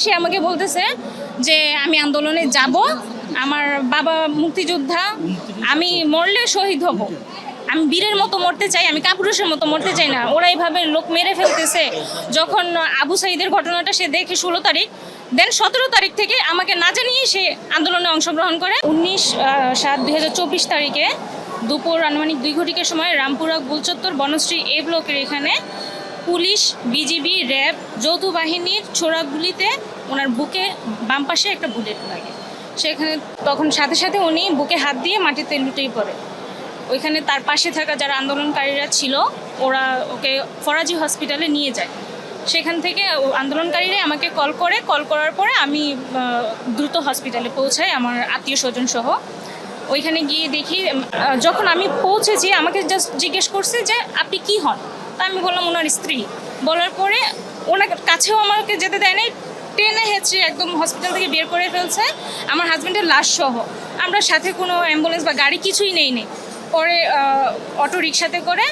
সে আমাকে বলতেছে যে আমি আন্দোলনে যাব, আমার বাবা মুক্তিযোদ্ধা, আমি মরলে শহীদ হব, আমি বীরের মতো মরতে চাই, আমি কাপুরুষের মতো মরতে চাই না। ওরা এইভাবে লোক মেরে ফেলতেছে। যখন আবু সাঈদের ঘটনাটা সে দেখে 16 তারিখ, দেন 17 তারিখ থেকে আমাকে না জানিয়ে সে আন্দোলনে অংশগ্রহণ করে। 19/7/2024 তারিখে দুপুর আনুমানিক 2 ঘটিকার সময় রামপুরা গুলচত্বর বনশ্রী এ ব্লকের এখানে পুলিশ, বিজিবি, র্যাব যৌথ বাহিনীর ছোড়া গুলিতে ওনার বুকে বাম পাশে একটা বুলেট লাগে। সেখানে তখন সাথে সাথে উনি বুকে হাত দিয়ে মাটিতে লুটেই পড়ে। ওইখানে তার পাশে থাকা যারা আন্দোলনকারীরা ছিল ওরা ওকে ফরাজি হসপিটালে নিয়ে যায়। সেখান থেকে আন্দোলনকারীরা আমাকে কল করার পরে আমি দ্রুত হসপিটালে পৌঁছাই আমার আত্মীয় স্বজন সহ। ওইখানে গিয়ে দেখি, যখন আমি পৌঁছেছি আমাকে জাস্ট জিজ্ঞেস করছে যে আপনি কি হন। তা আমি বললাম ওনার স্ত্রী। বলার পরে ওনার কাছেও আমাকে যেতে দেয় নাই, টেনে হেঁচড়ে একদম হসপিটাল থেকে বের করে ফেলছে আমার হাজব্যান্ডের লাশ সহ। আমরা সাথে কোনো অ্যাম্বুলেন্স বা গাড়ি কিছুই নেই। পরে অটো রিক্সাতে করে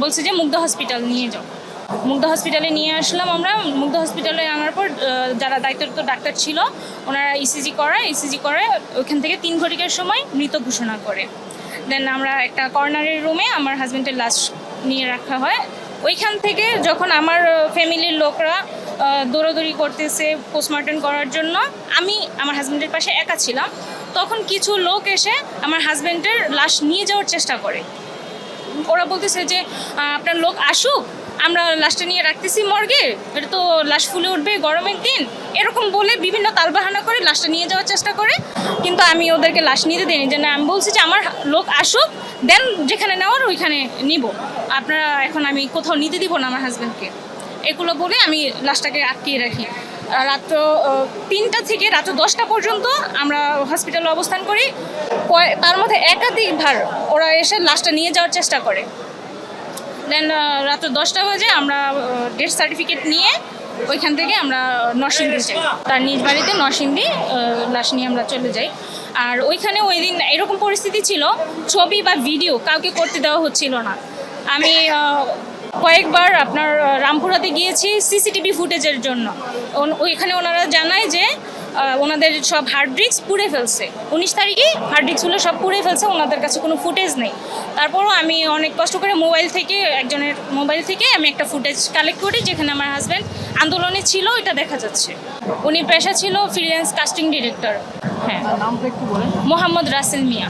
বলছে যে মুগ্ধা হসপিটাল নিয়ে যাও। মুগ্ধা হসপিটালে নিয়ে আসলাম আমরা। মুগ্ধা হসপিটালে আনার পর যারা দায়িত্বরত ডাক্তার ছিল ওনারা ইসিজি করে ওইখান থেকে 3 ঘটিকার সময় মৃত ঘোষণা করে। দেন আমরা একটা কর্নারের রুমে আমার হাজব্যান্ডের লাশ নিয়ে রাখা হয়। ওইখান থেকে যখন আমার ফ্যামিলির লোকরা দৌড়াদৌড়ি করতেছে পোস্টমর্টম করার জন্য, আমি আমার হাজব্যান্ডের পাশে একা ছিলাম। তখন কিছু লোক এসে আমার হাজব্যান্ডের লাশ নিয়ে যাওয়ার চেষ্টা করে। ওরা বলতেছে যে আপনার লোক আসুক, আমরা লাশটা নিয়ে রাখতেছি মর্গে, এটা তো লাশ ফুলে উঠবে গরমের দিন, এরকম বলে বিভিন্ন তালবাহানা করে লাশটা নিয়ে যাওয়ার চেষ্টা করে। কিন্তু আমি ওদেরকে লাশ নিতে দিইনি, যে না, আমি বলছি যে আমার লোক আসুক, দেন যেখানে নেওয়ার ওইখানে নিব, আপনারা এখন আমি কোথাও নিতে দিব না আমার হাজব্যান্ডকে। এগুলো বলে আমি লাশটাকে আটকিয়ে রাখি। রাত্র 3টা থেকে রাত্র 10টা পর্যন্ত আমরা হসপিটালে অবস্থান করি। তার মধ্যে একাধিকবার ওরা এসে লাশটা নিয়ে যাওয়ার চেষ্টা করে। দেন রাত্র 10টা বাজে আমরা ডেথ সার্টিফিকেট নিয়ে ওইখান থেকে আমরা নরসিংদী যাই। তার নিজ বাড়িতে নরসিংদী লাশ নিয়ে আমরা চলে যাই। আর ওইখানে ওই দিন এরকম পরিস্থিতি ছিল, ছবি বা ভিডিও কাউকে করতে দেওয়া হচ্ছিল না। আমি কয়েকবার আপনার রামপুরাতে গিয়েছি সিসিটিভি ফুটেজের জন্য। ওইখানে ওনারা জানায় যে ওনাদের সব হার্ড ডিস্ক পুড়ে ফেলছে। 19 তারিখে হার্ড ডিস্কগুলো সব পুড়ে ফেলছে, ওনাদের কাছে কোনো ফুটেজ নেই। তারপরও আমি অনেক কষ্ট করে একজনের মোবাইল থেকে আমি একটা ফুটেজ কালেক্ট করি, যেখানে আমার হাজব্যান্ড আন্দোলনে ছিল, এটা দেখা যাচ্ছে। উনি পেশা ছিল ফ্রিল্যান্স কাস্টিং ডিরেক্টর। হ্যাঁ, মোহাম্মদ রাসেল মিয়া।